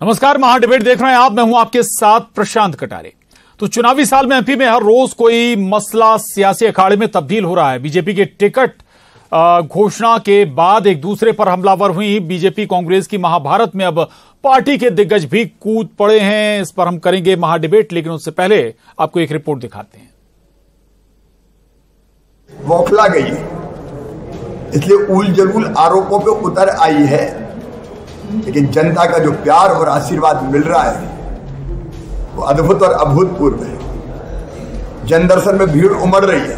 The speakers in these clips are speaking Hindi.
नमस्कार, महाडिबेट देख रहे हैं आप। मैं हूं आपके साथ प्रशांत कटारे। तो चुनावी साल में एमपी में हर रोज कोई मसला सियासी अखाड़े में तब्दील हो रहा है। बीजेपी के टिकट घोषणा के बाद एक दूसरे पर हमलावर हुई बीजेपी कांग्रेस की महाभारत में अब पार्टी के दिग्गज भी कूद पड़े हैं। इस पर हम करेंगे महाडिबेट, लेकिन उससे पहले आपको एक रिपोर्ट दिखाते हैं। बौखला गई है, इसलिए उल जलूल आरोपों पे उतर आई है, लेकिन जनता का जो प्यार और आशीर्वाद मिल रहा है वो अद्भुत और अभूतपूर्व है। जन दर्शन में भीड़ उमड़ रही है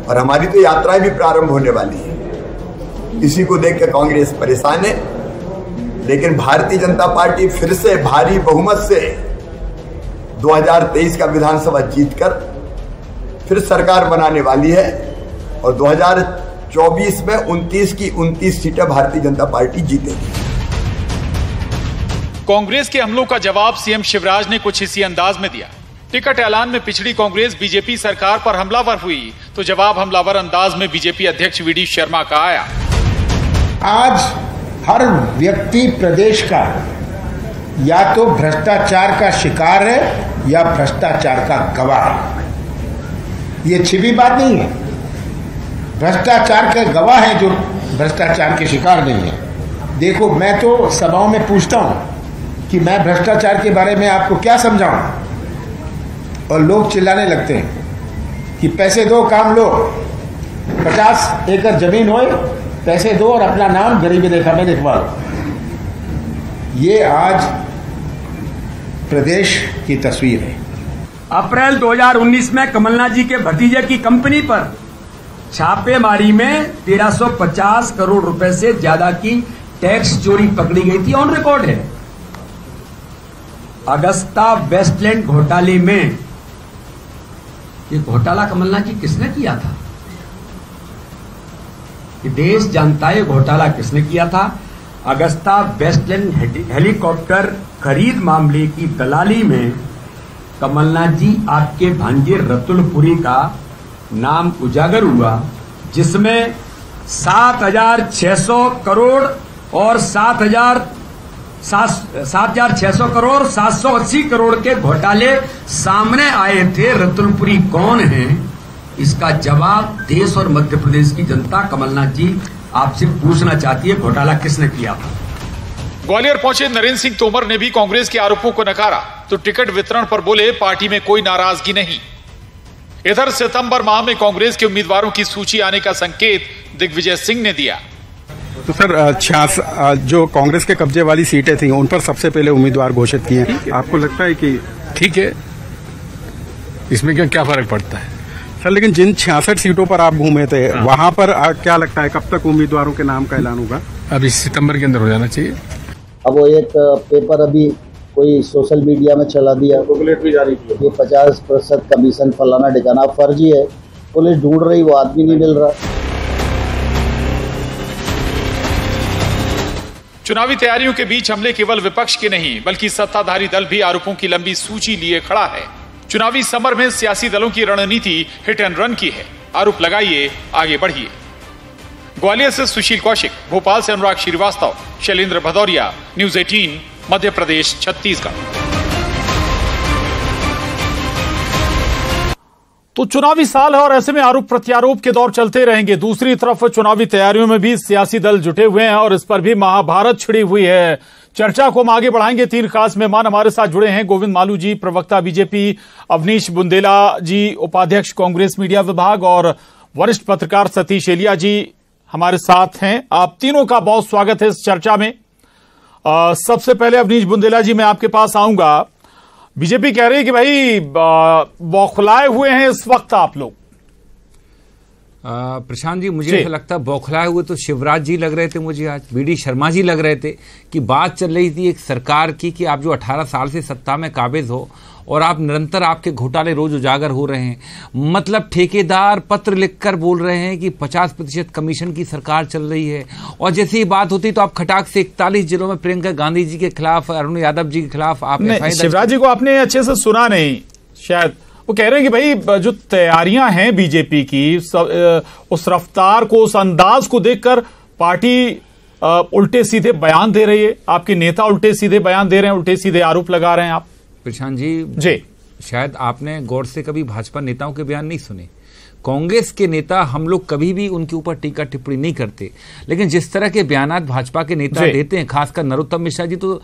और हमारी तो यात्राएं भी प्रारंभ होने वाली है। इसी को देख के कांग्रेस परेशान है, लेकिन भारतीय जनता पार्टी फिर से भारी बहुमत से 2023 का विधानसभा जीतकर फिर सरकार बनाने वाली है और 2024 में 29 की 29 सीटें भारतीय जनता पार्टी जीतेगी। कांग्रेस के हमलों का जवाब सीएम शिवराज ने कुछ इसी अंदाज में दिया। टिकट ऐलान में पिछड़ी कांग्रेस बीजेपी सरकार पर हमलावर हुई तो जवाब हमलावर अंदाज में बीजेपी अध्यक्ष वीडी शर्मा का आया। आज हर व्यक्ति प्रदेश का या तो भ्रष्टाचार का शिकार है या भ्रष्टाचार का गवाह है। ये छिपी बात नहीं है। भ्रष्टाचार के गवाह हैं जो भ्रष्टाचार के शिकार नहीं है। देखो, मैं तो सभाओं में पूछता हूं कि मैं भ्रष्टाचार के बारे में आपको क्या समझाऊं, और लोग चिल्लाने लगते हैं कि पैसे दो काम लो। 50 एकड़ जमीन होए, पैसे दो और अपना नाम गरीबी रेखा में लिखवा लो। ये आज प्रदेश की तस्वीर है। अप्रैल 2019 में कमलनाथ जी के भतीजे की कंपनी पर छापेमारी में 1350 करोड़ रुपए से ज्यादा की टैक्स चोरी पकड़ी गई थी, ऑन रिकॉर्ड है। अगस्ता वेस्टलैंड घोटाले में ये घोटाला कमलनाथ जी किसने किया था? ये देश जानता है घोटाला किसने किया था। अगस्ता वेस्टलैंड हेलीकॉप्टर खरीद मामले की दलाली में कमलनाथ जी आपके भांजे रतुलपुरी का नाम उजागर हुआ, जिसमें 7,600 करोड़ और 7,600 करोड़ 780 करोड़ के घोटाले सामने आए थे। रतुलपुरी कौन है, इसका जवाब देश और मध्य प्रदेश की जनता कमलनाथ जी आपसे पूछना चाहती है। घोटाला किसने किया था? ग्वालियर पहुंचे नरेंद्र सिंह तोमर ने भी कांग्रेस के आरोपों को नकारा तो टिकट वितरण पर बोले पार्टी में कोई नाराजगी नहीं। इधर सितंबर माह में कांग्रेस के उम्मीदवारों की सूची आने का संकेत दिग्विजय सिंह ने दिया। तो सर, जो कांग्रेस के कब्जे वाली सीटें थी उन पर सबसे पहले उम्मीदवार घोषित किए हैं। आपको लगता है कि ठीक है, इसमें क्या फर्क पड़ता है सर? लेकिन जिन 66 सीटों पर आप घूमे थे वहां पर क्या लगता है कब तक उम्मीदवारों के नाम का ऐलान होगा? अब इस सितंबर के अंदर हो जाना चाहिए। अब वो एक पेपर अभी कोई सोशल मीडिया में चला दिया, भी जारी किया, ये 50% कमीशन फलाना ठिकाना फर्जी है। पुलिस ढूंढ रही, वो आदमी नहीं मिल रहा। चुनावी तैयारियों के बीच हमले केवल विपक्ष के नहीं बल्कि सत्ताधारी दल भी आरोपों की लंबी सूची लिए खड़ा है। चुनावी समर में सियासी दलों की रणनीति हिट एंड रन की है। आरोप लगाइए, आगे बढ़िए। ग्वालियर से सुशील कौशिक, भोपाल से अनुराग श्रीवास्तव, शैलेंद्र भदौरिया, न्यूज 18 मध्य प्रदेश छत्तीसगढ़। तो चुनावी साल है और ऐसे में आरोप प्रत्यारोप के दौर चलते रहेंगे। दूसरी तरफ चुनावी तैयारियों में भी सियासी दल जुटे हुए हैं और इस पर भी महाभारत छिड़ी हुई है। चर्चा को हम आगे बढ़ाएंगे। 3 खास मेहमान हमारे साथ जुड़े हैं। गोविंद मालू जी, प्रवक्ता बीजेपी, अवनीश बुंदेला जी, उपाध्यक्ष कांग्रेस मीडिया विभाग, और वरिष्ठ पत्रकार सतीश एलिया जी हमारे साथ हैं। आप तीनों का बहुत स्वागत है इस चर्चा में। सबसे पहले अवनीश बुंदेला जी, मैं आपके पास आऊंगा। बीजेपी कह रही है कि भाई बौखलाए हुए हैं इस वक्त आप लोग। प्रशांत जी, मुझे ऐसा लगता है बौखलाए हुए तो शिवराज जी लग रहे थे मुझे, आज वीडी शर्मा जी लग रहे थे कि बात चल रही थी एक सरकार की कि आप जो 18 साल से सत्ता में काबिज हो और आप निरंतर आपके घोटाले रोज उजागर हो रहे हैं। मतलब ठेकेदार पत्र लिखकर बोल रहे हैं कि 50% कमीशन की सरकार चल रही है, और जैसे ही बात होती तो आप खटाक से 41 जिलों में प्रियंका गांधी जी के खिलाफ, अरुण यादव जी के खिलाफ आप शिवराज जी को आपने अच्छे से सुना नहीं शायद। वो कह रहे हैं कि भाई जो तैयारियां हैं बीजेपी की, उस रफ्तार को, उस अंदाज को देखकर पार्टी उल्टे सीधे बयान दे रही है, आपके नेता उल्टे सीधे बयान दे रहे हैं, उल्टे सीधे आरोप लगा रहे हैं आप? प्रशांत जी, शायद आपने गौर से कभी भाजपा नेताओं के बयान नहीं सुने। कांग्रेस के नेता हम लोग कभी भी उनके ऊपर टीका टिप्पणी नहीं करते, लेकिन जिस तरह के बयानात भाजपा के नेता देते हैं, खासकर नरोत्तम मिश्रा जी तो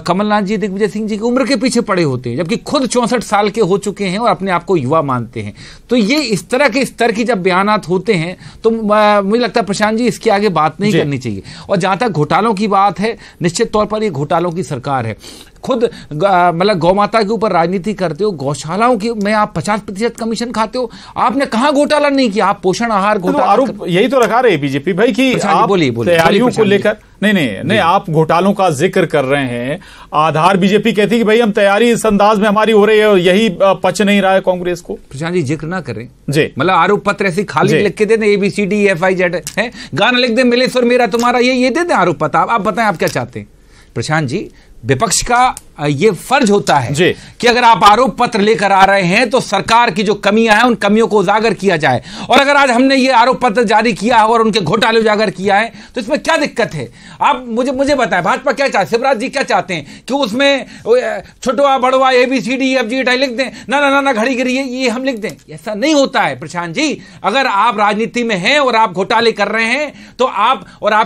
कमलनाथ जी, दिग्विजय सिंह जी की उम्र के पीछे पड़े होते हैं, जबकि खुद 64 साल के हो चुके हैं और अपने आप को युवा मानते हैं। तो ये इस तरह के स्तर की जब बयानात होते हैं तो मुझे लगता है प्रशांत जी इसके आगे बात नहीं करनी चाहिए। और जहां तक घोटालों की बात है, निश्चित तौर पर ये घोटालों की सरकार है। खुद मतलब गौ माता के ऊपर राजनीति करते हो, गौशालाओं की में आप 50% कमीशन खाते हो। आपने कहां घोटाला नहीं किया? आप पोषण आहार घोटाला, आरोप यही तो लगा रहे बीजेपी भाई कि आप तैयारियों को लेकर नहीं आप घोटालों का जिक्र कर रहे हैं। आधार बीजेपी कहती कि भाई हम तैयारी इस अंदाज में हमारी हो रही है, यही पच नहीं रहा है कांग्रेस को। प्रशांत जी जिक्र ना करें जी, मतलब आरोप पत्र ऐसी खाली लिख के दे दें, ABCDEFIZ है, गाना लिख दें मिलेश्वर मेरा तुम्हारा, ये दे दें आरोप पत्र। आप बताएं आप क्या चाहते हैं? प्रशांत जी, विपक्ष का ये फर्ज होता है कि अगर आप आरोप पत्र लेकर आ रहे हैं तो सरकार की जो कमियां हैं उन कमियों को उजागर किया जाए। और अगर आज हमने ये आरोप पत्र जारी किया है और उनके घोटाले उजागर किया है तो इसमें क्या दिक्कत है? आप मुझे बताएं, भाजपा क्या चाहते, शिवराज जी क्या चाहते हैं कि उसमें छोटवा बड़वा ABCDEFG लिख दें, ना घड़ी गिरी ये हम लिख दें? ऐसा नहीं होता है प्रशांत जी। अगर आप राजनीति में हैं और आप घोटाले कर रहे हैं तो आप और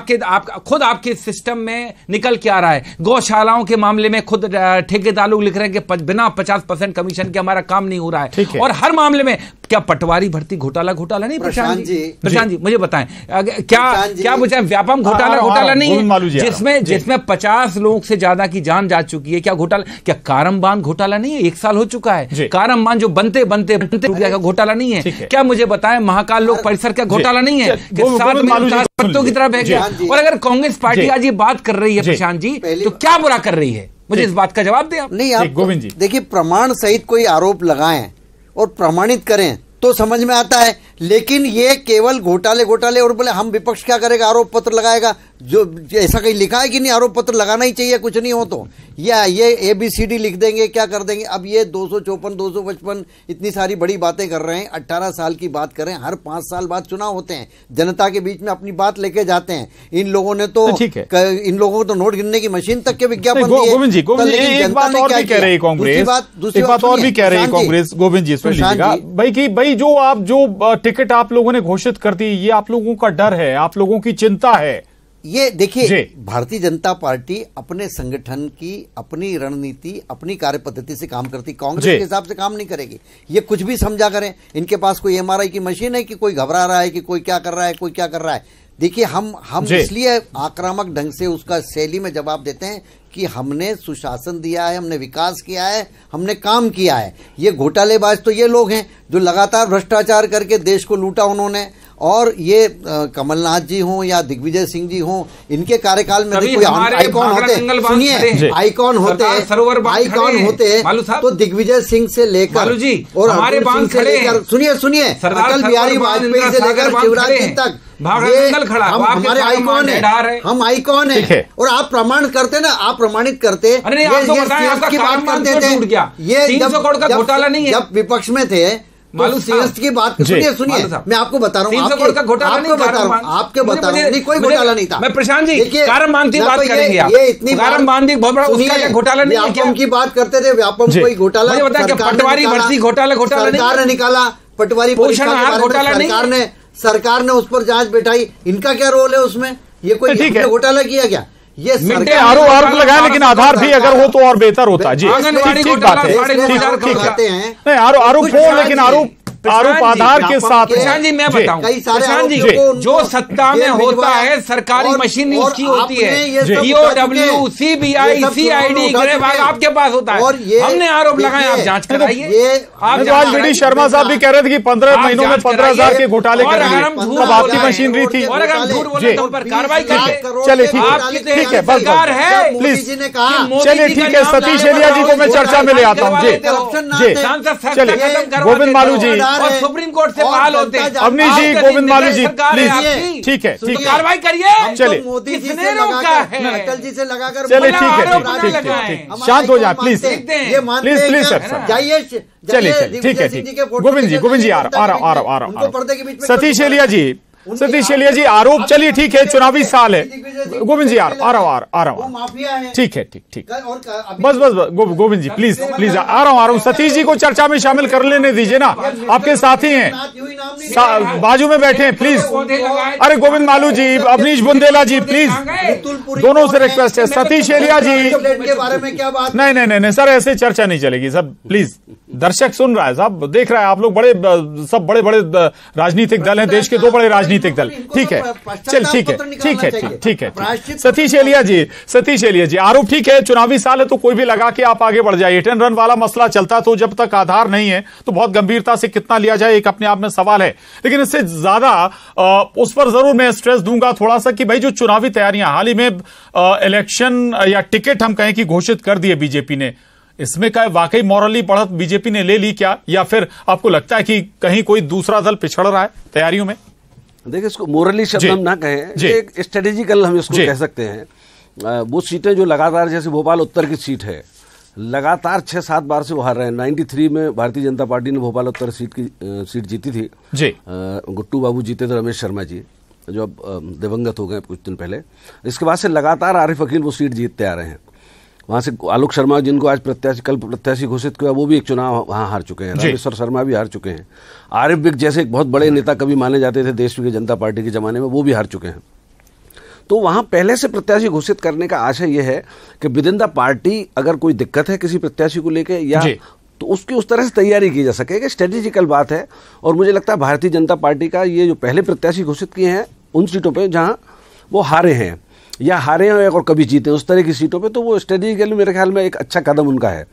खुद आपके सिस्टम में निकल के आ रहा है। गौशालाओं के मामले में खुद ठेकेदार लोग लिख रहे हैं कि बिना 50% कमीशन के हमारा काम नहीं हो रहा है। और हर मामले में क्या पटवारी भर्ती घोटाला नहीं? प्रशांत जी मुझे बताएं, क्या मुझे व्यापम घोटाला नहीं है जिसमें 50 लोगों से ज्यादा की जान जा चुकी है? क्या घोटाला, क्या कारम बांध घोटाला नहीं है? 1 साल हो चुका है, कारम बांध जो बनते घोटाला नहीं है? क्या मुझे बताएं महाकाल लोक परिसर का घोटाला नहीं है? पत्तों की तरह बह गया। और अगर कांग्रेस पार्टी आज ये बात कर रही है प्रशांत जी, तो क्या बुरा कर रही है? मुझे इस बात का जवाब दें आप। नहीं, आप गोविंद जी देखिए, प्रमाण सहित कोई आरोप लगाएं और प्रमाणित करें तो समझ में आता है, लेकिन ये केवल घोटाले और बोले हम विपक्ष क्या करेगा, आरोप पत्र लगाएगा। जो ऐसा कहीं लिखा है कि नहीं आरोप पत्र लगाना ही चाहिए, कुछ नहीं हो तो ये ABCD लिख देंगे, क्या कर देंगे? अब ये 254 255 इतनी सारी बड़ी बातें कर रहे हैं। 18 साल की बात कर रहे हैं, हर 5 साल बाद चुनाव होते हैं, जनता के बीच में अपनी बात लेके जाते हैं। इन लोगों ने तो इन लोगों को तो नोट गिनने की मशीन तक के विज्ञापन दिए। गोविंद जी एक बात और भी कह रही है कांग्रेस, गोविंद जी सुन लीजिएगा भाई कि भाई जो टिकट आप लोगों ने घोषित कर दी, ये आप लोगों का डर है, आप लोगों की चिंता है। ये देखिए, भारतीय जनता पार्टी अपने संगठन की अपनी रणनीति, अपनी कार्यपद्धति से काम करती, कांग्रेस के हिसाब से काम नहीं करेगी। ये कुछ भी समझा करें, इनके पास कोई MRI की मशीन है कि कोई घबरा रहा है कि कोई क्या कर रहा है, कोई क्या कर रहा है। देखिए, हम इसलिए आक्रामक ढंग से उसका शैली में जवाब देते हैं कि हमने सुशासन दिया है, हमने विकास किया है, हमने काम किया है। ये घोटालेबाज तो ये लोग हैं जो लगातार भ्रष्टाचार करके देश को लूटा उन्होंने। और ये कमलनाथ जी हों या दिग्विजय सिंह जी हों, इनके कार्यकाल में कोई आइकॉन होते, सुनिए, आइकॉन होते तो दिग्विजय सिंह से लेकर और हमारे सुनिए अटल बिहारी वाजपेयी से लेकर शिवराज जी तक हमारे आइकॉन है, हम आइकॉन है। और आप प्रमाण करते ना, आप प्रमाणित करते की बात करते थे। ये जब विपक्ष में थे की बात सुनिए मैं आपको बता रहा हूँ, आपके बता रहा हूँ, कोई घोटाला नहीं था। मैं प्रशांत जी कारम की बात करेंगे, ये इतनी घोटाला नहीं, व्यापम की बात करते थे, व्यापम कोई घोटाला, पटवारी भर्ती घोटाला सरकार ने निकाला, पटवारी घोटाला सरकार ने उस पर जांच बैठाई। इनका क्या रोल है उसमें? ये कोई घोटाला किया क्या? ये आरोप लगाए, लेकिन आधार भी अगर हो तो और बेहतर होता है। जी ठीक बात है, नहीं आरोप हो, लेकिन आरोप आधार के साथ। प्रशांत जी मैं बताऊं, प्रशांत जी जो सत्ता में होता है सरकारी मशीन उसकी होती है, EOW, CBI, CID विभाग आपके पास होता है। हमने आरोप लगाए, आप जांच कराइए। आज BD शर्मा साहब भी कह रहे थे कि 15 महीनों में 15,000 के घोटाले कर दिए, अब आपकी मशीनरी थी। और अगर हम झूठ बोले तो उन पर कार्रवाई करें। चलिए ठीक है, बस प्लीज चलिए ठीक है। सतीश एलिया जी को मैं चर्चा में ले आता हूँ। जी चलिए, गोविंद मालू जी और सुप्रीम कोर्ट से बहाल होते हैं। अवनीश जी, गोविंद मालू जी प्लीज, ठीक है कार्रवाई करिए। चलिए मोदी जी से लगाकर, अटल जी से लगाकर, चलिए ठीक है, शांत हो जाए प्लीज प्लीज सर, जाइए। चलिए ठीक है, गोविंद जी आ रहा हूँ। सतीश एलिया जी, सतीश एलिया जी, आरोप चलिए ठीक है, चुनावी साल है। गोविंद जी आ रहा हूं। ठीक है, ठीक बस गोविंद जी प्लीज आ रहा हूं। सतीश जी को चर्चा में शामिल कर लेने दीजिए ना, आपके साथी हैं, बाजू में बैठे हैं, प्लीज। अरे गोविंद मालू जी, अवनीश बुंदेला जी, प्लीज, दोनों से रिक्वेस्ट है। सतीश एलिया जी के बारे में क्या बात? नहीं सर, ऐसे चर्चा नहीं चलेगी सब, प्लीज। दर्शक सुन रहा है साहब, देख रहा है, आप लोग सब बड़े राजनीतिक दल हैं, देश के दो बड़े राजनीतिक दल। ठीक है, चल ठीक है। सतीश एलिया जी, आरोप ठीक है, चुनावी साल है तो कोई भी लगा के आप आगे बढ़ जाइए। 10 रन वाला मसला चलता तो जब तक आधार नहीं है तो बहुत गंभीरता से कितना लिया जाए एक अपने आप में सवाल है। लेकिन इससे ज्यादा उस पर जरूर मैं स्ट्रेस दूंगा थोड़ा सा कि भाई जो चुनावी तैयारियां हाल ही में इलेक्शन या टिकट हम कहें कि घोषित कर दिए बीजेपी ने, इसमें क्या वाकई मॉरली बढ़त बीजेपी ने ले ली क्या, या फिर आपको लगता है कि कहीं कोई दूसरा दल पिछड़ रहा है तैयारियों में? देखिए, इसको मोरली शब्द हम ना कहें, एक स्ट्रेटेजिकल हम इसको कह सकते हैं। वो सीटें जो लगातार, जैसे भोपाल उत्तर की सीट है, लगातार 6-7 बार से वो हार रहे हैं। 93 में भारतीय जनता पार्टी ने भोपाल उत्तर सीट जीती थी जी। गुट्टू बाबू जीते थे, रमेश शर्मा जी जो अब दिवंगत हो गए कुछ दिन पहले। इसके बाद से लगातार आरिफ अकील वो सीट जीतते आ रहे हैं। वहां से आलोक शर्मा, जिनको आज कल प्रत्याशी घोषित किया, वो भी एक चुनाव वहां हार चुके हैं। रामेश्वर शर्मा भी हार चुके हैं। आरिफ बिग जैसे एक बहुत बड़े नेता कभी माने जाते थे देश की जनता पार्टी के जमाने में, वो भी हार चुके हैं। तो वहां पहले से प्रत्याशी घोषित करने का आशय यह है कि विद इन द पार्टी अगर कोई दिक्कत है किसी प्रत्याशी को लेकर, या तो उसकी उस तरह से तैयारी की जा सके कि स्ट्रेटेजिकल बात है। और मुझे लगता है भारतीय जनता पार्टी का ये जो पहले प्रत्याशी घोषित किए हैं उन सीटों पे जहां वो हारे हैं या हारे हैं और कभी जीते, उस तरह की सीटों पे, तो वो स्ट्रेटेजिकली मेरे ख्याल में एक अच्छा कदम उनका है,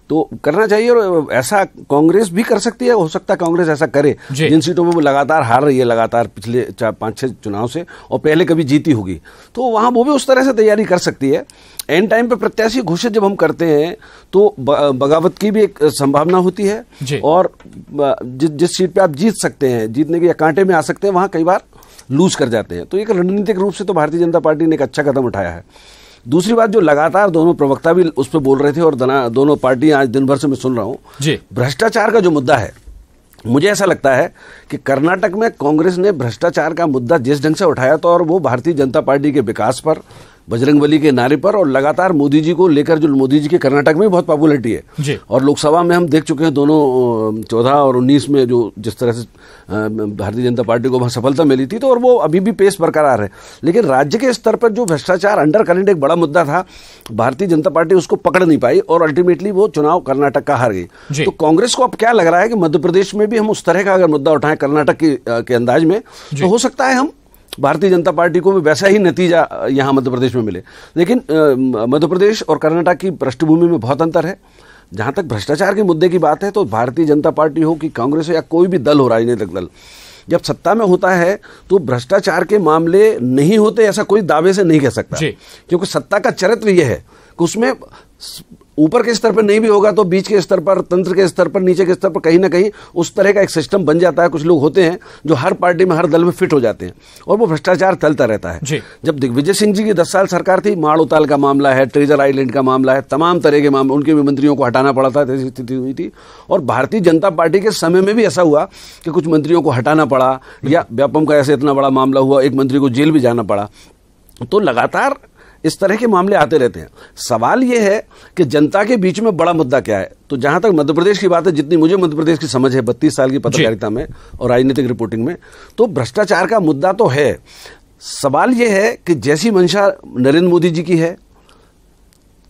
तो करना चाहिए। और ऐसा कांग्रेस भी कर सकती है, हो सकता है कांग्रेस ऐसा करे जिन सीटों में वो लगातार हार रही है, लगातार पिछले 5-6 चुनाव से, और पहले कभी जीती होगी, तो वहां वो भी उस तरह से तैयारी कर सकती है। एंड टाइम पे प्रत्याशी घोषित जब हम करते हैं तो बगावत की भी एक संभावना होती है, और जिस सीट पे आप जीत सकते हैं, जीतने के या कांटे में आ सकते हैं, वहां कई बार लूज कर जाते हैं। तो एक रणनीतिक रूप से तो भारतीय जनता पार्टी ने एक अच्छा कदम उठाया है। दूसरी बात, जो लगातार दोनों प्रवक्ता भी उस पर बोल रहे थे और दोनों पार्टियां आज दिन भर से मैं सुन रहा हूं, भ्रष्टाचार का जो मुद्दा है, मुझे ऐसा लगता है कि कर्नाटक में कांग्रेस ने भ्रष्टाचार का मुद्दा जिस ढंग से उठाया तो, और वो भारतीय जनता पार्टी के विकास पर, बजरंगबली के नारे पर, और लगातार मोदी जी को लेकर, जो मोदी जी के कर्नाटक में बहुत पॉपुलरिटी है, और लोकसभा में हम देख चुके हैं दोनों 14 और 19 में जो जिस तरह से भारतीय जनता पार्टी को वहां सफलता मिली थी, तो और वो अभी भी पेस बरकरार है। लेकिन राज्य के स्तर पर जो भ्रष्टाचार अंडर करंट एक बड़ा मुद्दा था, भारतीय जनता पार्टी उसको पकड़ नहीं पाई और अल्टीमेटली वो चुनाव कर्नाटक का हार गई। तो कांग्रेस को अब क्या लग रहा है कि मध्य प्रदेश में भी हम उस तरह का अगर मुद्दा उठाएं कर्नाटक के अंदाज में, तो हो सकता है हम भारतीय जनता पार्टी को भी वैसा ही नतीजा यहां मध्य प्रदेश में मिले। लेकिन मध्य प्रदेश और कर्नाटक की पृष्ठभूमि में बहुत अंतर है। जहां तक भ्रष्टाचार के मुद्दे की बात है, तो भारतीय जनता पार्टी हो कि कांग्रेस हो या कोई भी दल हो, राजनीतिक दल, जब सत्ता में होता है तो भ्रष्टाचार के मामले नहीं होते, ऐसा कोई दावे से नहीं कह सकता, क्योंकि सत्ता का चरित्र यह है कि उसमें ऊपर के स्तर पर नहीं भी होगा तो बीच के स्तर पर, तंत्र के स्तर पर, नीचे के स्तर पर कहीं ना कहीं उस तरह का एक सिस्टम बन जाता है। कुछ लोग होते हैं जो हर पार्टी में, हर दल में फिट हो जाते हैं और वो भ्रष्टाचार चलता रहता है। जब दिग्विजय सिंह जी की 10 साल सरकार थी, माड़ उताल का मामला है, ट्रेजर आइलैंड का मामला है, तमाम तरह के मामले, उनके भी मंत्रियों को हटाना पड़ा था, ऐसी स्थिति हुई थी। और भारतीय जनता पार्टी के समय में भी ऐसा हुआ कि कुछ मंत्रियों को हटाना पड़ा, या व्यापम का ऐसे इतना बड़ा मामला हुआ, एक मंत्री को जेल भी जाना पड़ा। तो लगातार इस तरह के मामले आते रहते हैं। सवाल यह है कि जनता के बीच में बड़ा मुद्दा क्या है। तो जहां तक मध्य प्रदेश की बात है, जितनी मुझे मध्य प्रदेश की समझ है 32 साल की पत्रकारिता में और राजनीतिक रिपोर्टिंग में, तो भ्रष्टाचार का मुद्दा तो है। सवाल यह है कि जैसी मंशा नरेंद्र मोदी जी की है,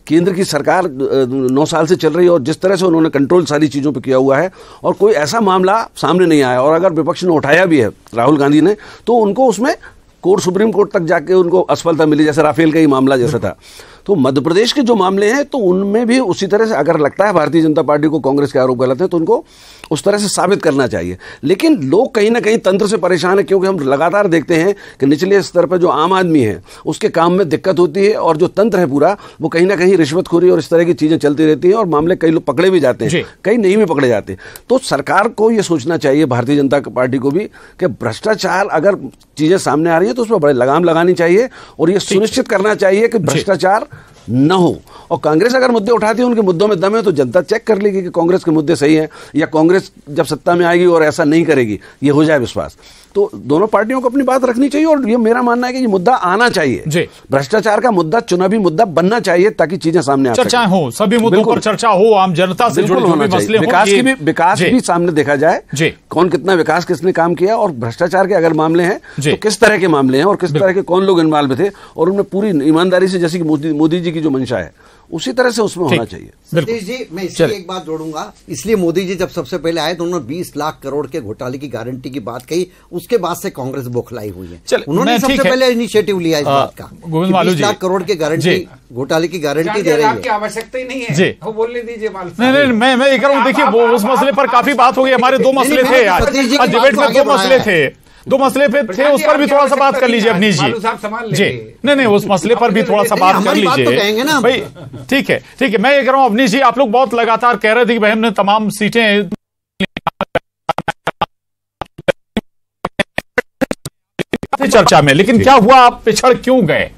केंद्र की सरकार 9 साल से चल रही है और जिस तरह से उन्होंने कंट्रोल सारी चीजों पर किया हुआ है, और कोई ऐसा मामला सामने नहीं आया, और अगर विपक्ष ने उठाया भी है, राहुल गांधी ने, तो उनको उसमें कोर्ट, सुप्रीम कोर्ट तक जाके उनको असफलता मिली, जैसे राफेल का ही मामला जैसा था। तो मध्य प्रदेश के जो मामले हैं, तो उनमें भी उसी तरह से अगर लगता है भारतीय जनता पार्टी को कांग्रेस के आरोप गलत है, तो उनको उस तरह से साबित करना चाहिए। लेकिन लोग कहीं ना कहीं तंत्र से परेशान है, क्योंकि हम लगातार देखते हैं कि निचले स्तर पर जो आम आदमी है उसके काम में दिक्कत होती है, और जो तंत्र है पूरा, वो कहीं ना कहीं रिश्वतखोरी और इस तरह की चीजें चलती रहती हैं, और मामले कई लोग पकड़े भी जाते हैं, कई नहीं भी पकड़े जाते। तो सरकार को यह सोचना चाहिए, भारतीय जनता पार्टी को भी, कि भ्रष्टाचार अगर चीजें सामने आ रही है तो उस पर बड़े लगाम लगानी चाहिए, और यह सुनिश्चित करना चाहिए कि भ्रष्टाचार न हो। और कांग्रेस अगर मुद्दे उठाती है, उनके मुद्दों में दम है, तो जनता चेक कर लेगी कि कांग्रेस के मुद्दे सही हैं, या कांग्रेस जब सत्ता में आएगी और ऐसा नहीं करेगी, ये हो जाए विश्वास। तो दोनों पार्टियों को अपनी बात रखनी चाहिए, और ये मेरा मानना है कि ये मुद्दा आना चाहिए। भ्रष्टाचार का मुद्दा चुनावी मुद्दा बनना चाहिए, ताकि चीजें सामने आ सकें, चर्चा हो, सभी मुद्दों पर चर्चा हो, आम जनता से जुड़े जो भी मसले हों, विकास भी सामने देखा जाए, कौन कितना विकास किसने काम किया, और भ्रष्टाचार के अगर मामले हैं तो किस तरह के मामले हैं, और किस तरह के कौन लोग इन्वॉल्व थे, और उनमें पूरी ईमानदारी से, जैसे कि मोदी जी की जो मंशा है, उसी तरह से उसमें होना चाहिए। सतीश जी, मैं इसलिए एक बात जोड़ूंगा, इसलिए मोदी जी जब सबसे पहले आए तो उन्होंने 20 लाख करोड़ के घोटाले की गारंटी की बात कही, उसके बाद से कांग्रेस बौखलाई हुई है। उन्होंने सबसे पहले इनिशिएटिव लिया इस बात का, 20 लाख करोड़ के गारंटी, घोटाले की गारंटी दे रही है। आवश्यकता ही नहीं है, वो बोलने दीजिए। नहीं, मैं ये कह रहा हूं, देखिए वो उस मसले पर काफी बात हो गई, हमारे 2 मसले थे आज डिबेट में, 2 मसले थे, 2 मसले पे थे, उस पर भी थोड़ा सा बात कर लीजिए अवनीश जी। नहीं, उस मसले पर भी थोड़ा सा बात कर लीजिए भाई। ठीक है, मैं ये कह रहा हूं अवनीश जी, आप लोग बहुत लगातार कह रहे थे कि भाई हमने तमाम सीटें चर्चा में, लेकिन क्या हुआ, आप पिछड़ क्यों गए?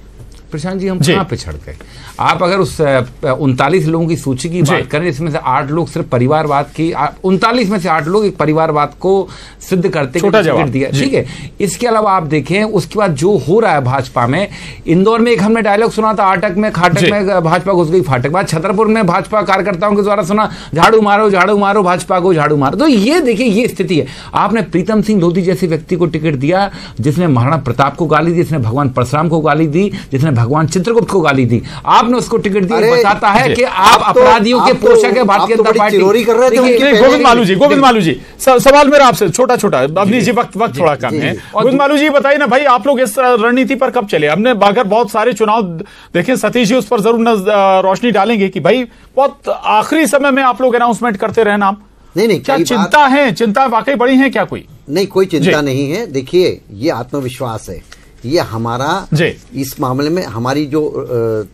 प्रशांत जी, हम कहां पिछड़ गए? आप अगर उस 39 लोगों की सूची की बात करें, इसमें से 8 लोग सिर्फ परिवारवाद की, 39 में से 8 लोग एक परिवारवाद को सिद्ध करते टिकट दिया, ठीक है। इसके अलावा आप देखें उसके बाद जो हो रहा है भाजपा में, इंदौर में एक हमने डायलॉग सुना था, आटक में खाटक में भाजपा घुस गई फाटक, बाद छतरपुर में भाजपा कार्यकर्ताओं के द्वारा सुना, झाड़ू मारो भाजपा को, झाड़ू मारो। तो ये देखिए, ये स्थिति है। आपने प्रीतम सिंह लोधी जैसे व्यक्ति को टिकट दिया, जिसने महाराणा प्रताप को गाली दी, जिसने भगवान परशुराम को गाली दी, जिसने भगवान चित्रगुप्त को गाली दी, आपने उसको टिकट दी। बताता है कि आप अपराधियों के पोषक है भारतीय जनता पार्टी। गोविंद मालू जी, सवाल मेरा आपसे छोटा अवनीश जी, वक्त थोड़ा कम है। गोविंद मालू जी बताइए ना भाई, आप लोग इस रणनीति पर कब चले? हमने अगर बहुत सारे चुनाव देखे, सतीश जी उस पर जरूर रोशनी डालेंगे कि भाई बहुत आखिरी समय में आप लोग अनाउंसमेंट करते रहे नाम। नहीं, क्या चिंता है? चिंता वाकई बड़ी है क्या? कोई नहीं, कोई चिंता नहीं है। देखिए, ये आत्मविश्वास है, ये हमारा इस मामले में हमारी जो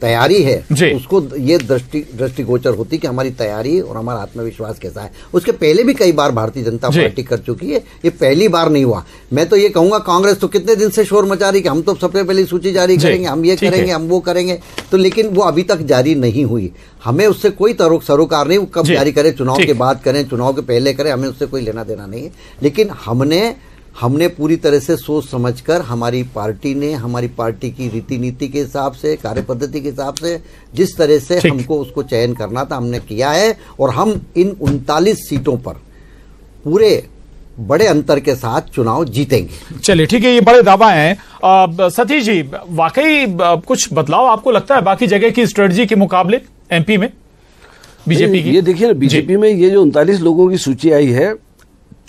तैयारी है, उसको ये दृष्टिगोचर होती कि हमारी तैयारी और हमारा आत्मविश्वास कैसा है। उसके पहले भी कई बार भारतीय जनता पार्टी कर चुकी है, ये पहली बार नहीं हुआ। मैं तो ये कहूंगा, कांग्रेस तो कितने दिन से शोर मचा रही कि हम तो सबसे पहले सूची जारी करेंगे, हम ये करेंगे, हम वो करेंगे, तो लेकिन वो अभी तक जारी नहीं हुई। हमें उससे कोई सरोकार नहीं, वो कब जारी करे, चुनाव के बाद करें, चुनाव के पहले करें, हमें उससे कोई लेना देना नहीं है। लेकिन हमने पूरी तरह से सोच समझकर, हमारी पार्टी ने, हमारी पार्टी की रीति नीति के हिसाब से, कार्य पद्धति के हिसाब से, जिस तरह से हमको उसको चयन करना था, हमने किया है। और हम इन 39 सीटों पर पूरे बड़े अंतर के साथ चुनाव जीतेंगे। चलिए ठीक है, ये बड़े दावा हैं। सतीश जी, वाकई कुछ बदलाव आपको लगता है बाकी जगह की स्ट्रेटजी के मुकाबले एमपी में बीजेपी की? ये देखिए ना, बीजेपी में ये जो 39 लोगों की सूची आई है,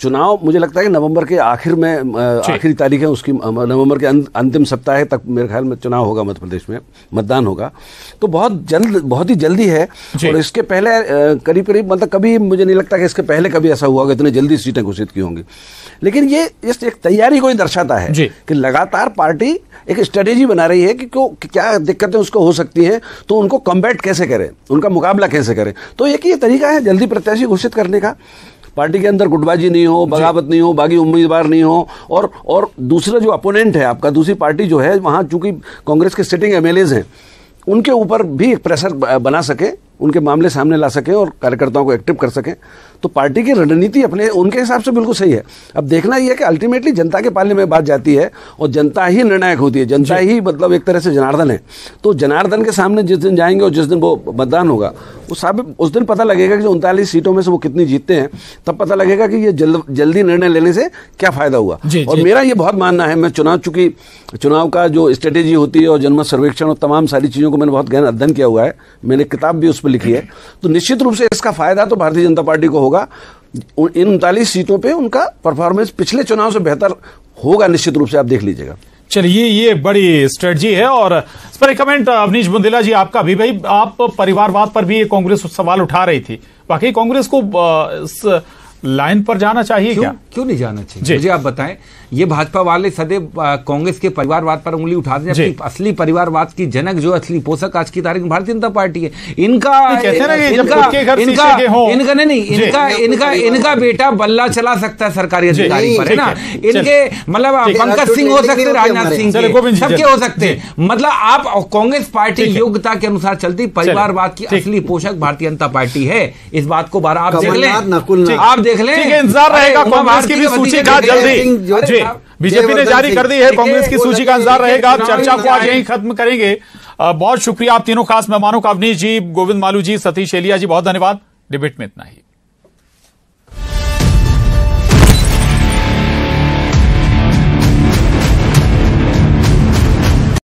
चुनाव मुझे लगता है कि नवंबर के आखिर में, आखिरी तारीख है उसकी, नवंबर के अंतिम सप्ताह तक मेरे ख्याल में चुनाव होगा, मध्य प्रदेश में मतदान होगा। तो बहुत ही जल्दी है। और इसके पहले करीब मतलब कभी मुझे नहीं लगता कि इसके पहले कभी ऐसा हुआ होगा, इतनी जल्दी सीटें घोषित की होंगी। लेकिन ये इस एक तैयारी को ही दर्शाता है कि लगातार पार्टी एक स्ट्रेटेजी बना रही है कि क्या दिक्कतें उसको हो सकती हैं, तो उनको कॉम्बैट कैसे करें, उनका मुकाबला कैसे करें। तो ये तरीका है जल्दी प्रत्याशी घोषित करने का। पार्टी के अंदर गुटबाजी नहीं हो, बगावत नहीं हो, बागी उम्मीदवार नहीं हो, और दूसरा जो अपोनेंट है आपका, दूसरी पार्टी जो है, वहां चूंकि कांग्रेस के सिटिंग एमएलएज हैं, उनके ऊपर भी एक प्रेशर बना सके, उनके मामले सामने ला सकें और कार्यकर्ताओं को एक्टिव कर सकें। तो पार्टी की रणनीति अपने उनके हिसाब से बिल्कुल सही है। अब देखना यह है कि अल्टीमेटली जनता के पाले में बात जाती है और जनता ही निर्णायक होती है, जनता ही मतलब एक तरह से जनार्दन है। तो जनार्दन के सामने जिस दिन जाएंगे और जिस दिन वो मतदान होगा, उस दिन पता लगेगा कि जो 39 सीटों में से वो कितनी जीतते हैं, तब पता लगेगा कि ये जल्दी निर्णय लेने से क्या फायदा हुआ। और मेरा ये बहुत मानना है, मैं चूंकि चुनाव का जो स्ट्रेटेजी होती है और जनमत सर्वेक्षण और तमाम सारी चीजों को मैंने बहुत गहन अध्ययन किया हुआ है, मैंने किताब भी उस पर लिखी है, तो निश्चित रूप से इसका फायदा तो भारतीय जनता पार्टी को होगा। इन 39 सीटों पे उनका परफॉर्मेंस पिछले चुनाव से बेहतर होगा, निश्चित रूप से, आप देख लीजिएगा। चलिए, ये बड़ी स्ट्रेटजी है। और इस पर एक कमेंट अवनीश बुंदेला जी आपका भी। भाई, आप परिवारवाद पर भी कांग्रेस सवाल उठा रही थी, वाकई कांग्रेस को लाइन पर जाना चाहिए क्या? क्यों नहीं जाना चाहिए? मुझे आप बताएं, ये भाजपा वाले सदैव कांग्रेस के परिवारवाद पर उंगली उठाते हैं, जबकि असली परिवारवाद की जनक जो असली पोषक आज की तारीख में भारतीय जनता पार्टी है। इनका बेटा बल्ला चला सकता है सरकारी अधिकारी पर, है ना। इनके मतलब पंकज सिंह हो सकते, राजनाथ सिंह सबके हो सकते। मतलब आप कांग्रेस पार्टी योग्यता के अनुसार चलती, परिवारवाद की असली पोषक भारतीय जनता पार्टी है। इस बात को बार आप देख लें, आप देख लें। इंतजार रहेगा कांग्रेस की भी सूची का जल्दी। बीजेपी ने जारी कर दी है कांग्रेस की सूची का, इंतजार रहेगा। चर्चा को आज यहीं खत्म करेंगे। बहुत शुक्रिया आप तीनों खास मेहमानों का, अवनीश जी, गोविंद मालू जी, सतीश एलिया जी, बहुत धन्यवाद। डिबेट में इतना ही।